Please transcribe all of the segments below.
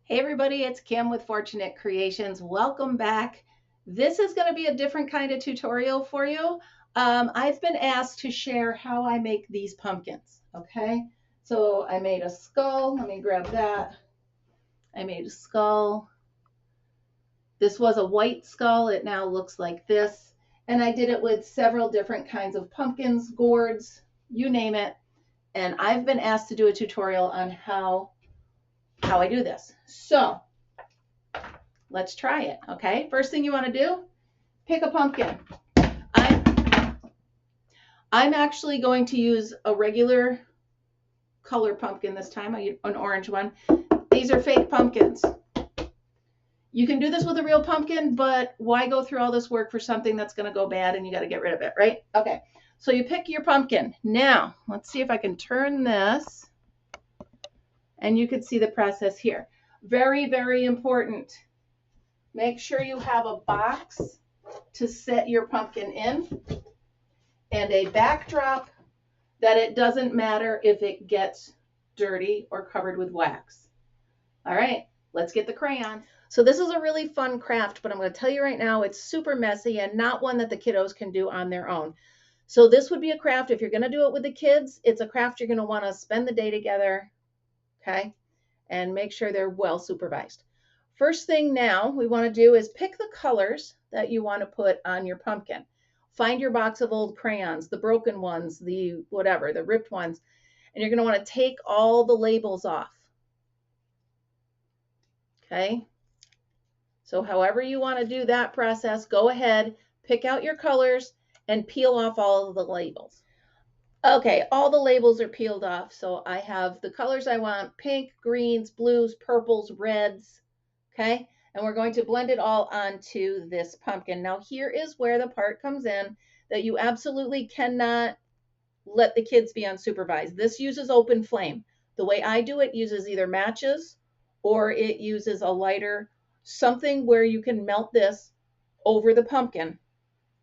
Hey everybody, it's Kim with Fortunate Creations. Welcome back. This is going to be a different kind of tutorial for you. I've been asked to share how I make these pumpkins, okay? So I made a skull. Let me grab that. I made a skull. This was a white skull. It now looks like this. And I did it with several different kinds of pumpkins, gourds, you name it. And I've been asked to do a tutorial on how I do this. So let's try it, okay? First thing you want to do, pick a pumpkin. I'm actually going to use a regular color pumpkin this time, an orange one. These are fake pumpkins. You can do this with a real pumpkin, but why go through all this work for something that's going to go bad and you got to get rid of it, right? Okay, so you pick your pumpkin. Now, let's see if I can turn this and you can see the process here. Very, very important. Make sure you have a box to set your pumpkin in and a backdrop that it doesn't matter if it gets dirty or covered with wax. All right, let's get the crayon. So this is a really fun craft, but I'm going to tell you right now, it's super messy and not one that the kiddos can do on their own. So this would be a craft, if you're going to do it with the kids, it's a craft you're going to want to spend the day together, okay, and make sure they're well supervised. First thing now we want to do is pick the colors that you want to put on your pumpkin. Find your box of old crayons, the broken ones, the whatever, the ripped ones, and you're going to want to take all the labels off. Okay? So however you want to do that process, go ahead, pick out your colors, and peel off all of the labels. Okay, all the labels are peeled off, so I have the colors I want: pink, greens, blues, purples, reds, okay? And we're going to blend it all onto this pumpkin. Now here is where the part comes in that you absolutely cannot let the kids be unsupervised. This uses open flame. The way I do it uses either matches or it uses a lighter, something where you can melt this over the pumpkin.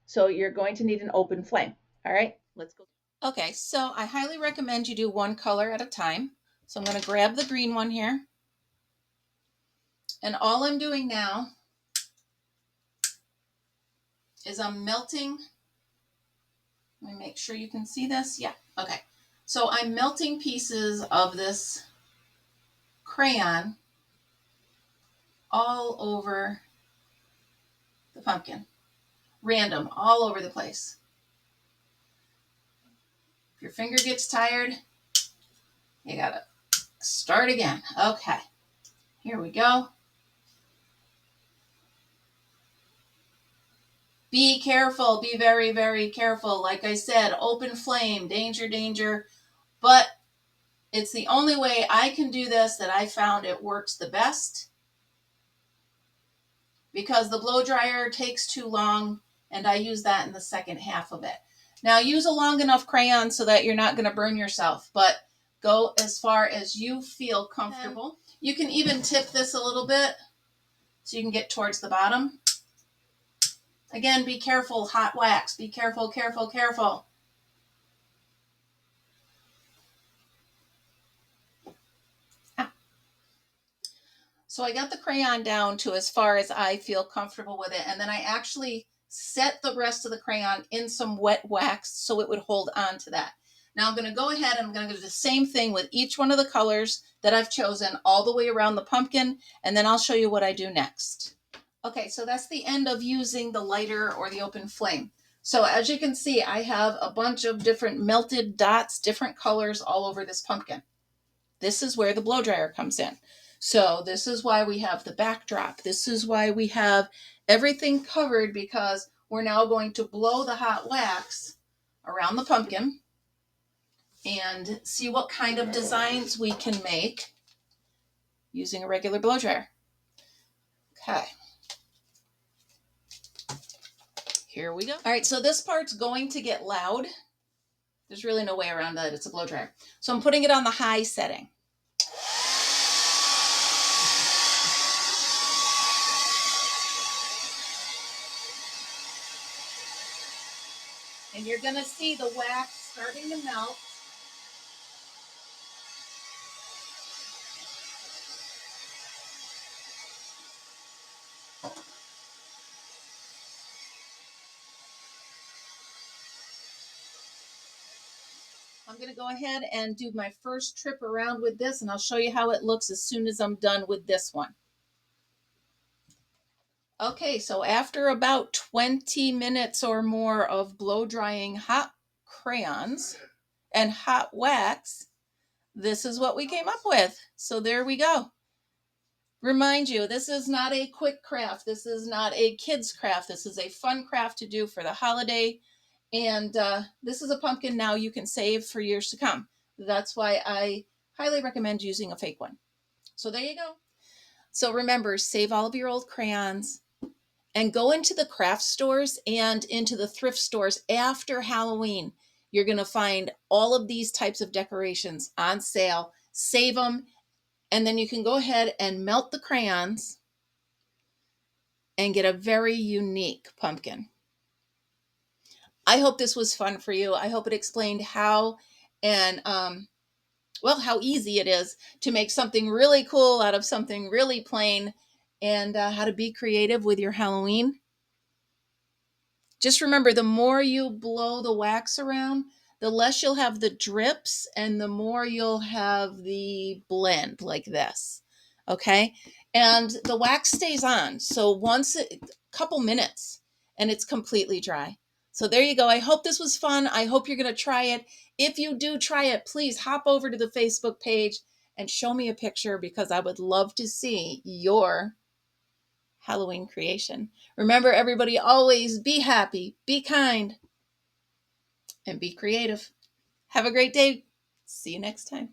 So you're going to need an open flame. All right, let's go. Okay, so I highly recommend you do one color at a time. So I'm going to grab the green one here. And all I'm doing now is I'm melting. Let me make sure you can see this. Yeah, okay. So I'm melting pieces of this crayon all over the pumpkin. Random, all over the place. If your finger gets tired, you gotta start again. Okay, here we go. Be careful, be very, very careful. Like I said, open flame, danger, danger. But it's the only way I can do this that I found it works the best, because the blow dryer takes too long and I use that in the second half of it. Now use a long enough crayon so that you're not going to burn yourself, but go as far as you feel comfortable. You can even tip this a little bit so you can get towards the bottom. Again, be careful, hot wax. Be careful, careful, careful. So I got the crayon down to as far as I feel comfortable with it. And then I actually set the rest of the crayon in some wet wax so it would hold on to that. Now I'm going to go ahead and I'm going to do the same thing with each one of the colors that I've chosen all the way around the pumpkin. And then I'll show you what I do next. Okay, so that's the end of using the lighter or the open flame. So as you can see, I have a bunch of different melted dots, different colors all over this pumpkin. This is where the blow dryer comes in. So this is why we have the backdrop. This is why we have everything covered, because we're now going to blow the hot wax around the pumpkin and see what kind of designs we can make using a regular blow dryer. Okay. Here we go. All right, so this part's going to get loud. There's really no way around that. It's a blow dryer. So I'm putting it on the high setting. And you're going to see the wax starting to melt. I'm going to go ahead and do my first trip around with this, and I'll show you how it looks as soon as I'm done with this one. Okay, so after about 20 minutes or more of blow drying hot crayons and hot wax, this is what we came up with. So there we go. Remind you, this is not a quick craft. This is not a kid's craft. This is a fun craft to do for the holiday. And this is a pumpkin now you can save for years to come. That's why I highly recommend using a fake one. So there you go. So remember, save all of your old crayons and go into the craft stores and into the thrift stores after Halloween. You're going to find all of these types of decorations on sale. Save them, and then you can go ahead and melt the crayons and get a very unique pumpkin. I hope this was fun for you. I hope it explained how and how easy it is to make something really cool out of something really plain, and how to be creative with your Halloween. Just remember, the more you blow the wax around, the less you'll have the drips and the more you'll have the blend like this. Okay? And the wax stays on. So once a couple minutes and it's completely dry. So there you go. I hope this was fun. I hope you're going to try it. If you do try it, please hop over to the Facebook page and show me a picture, because I would love to see your Halloween creation. Remember, everybody, always be happy, be kind, and be creative. Have a great day. See you next time.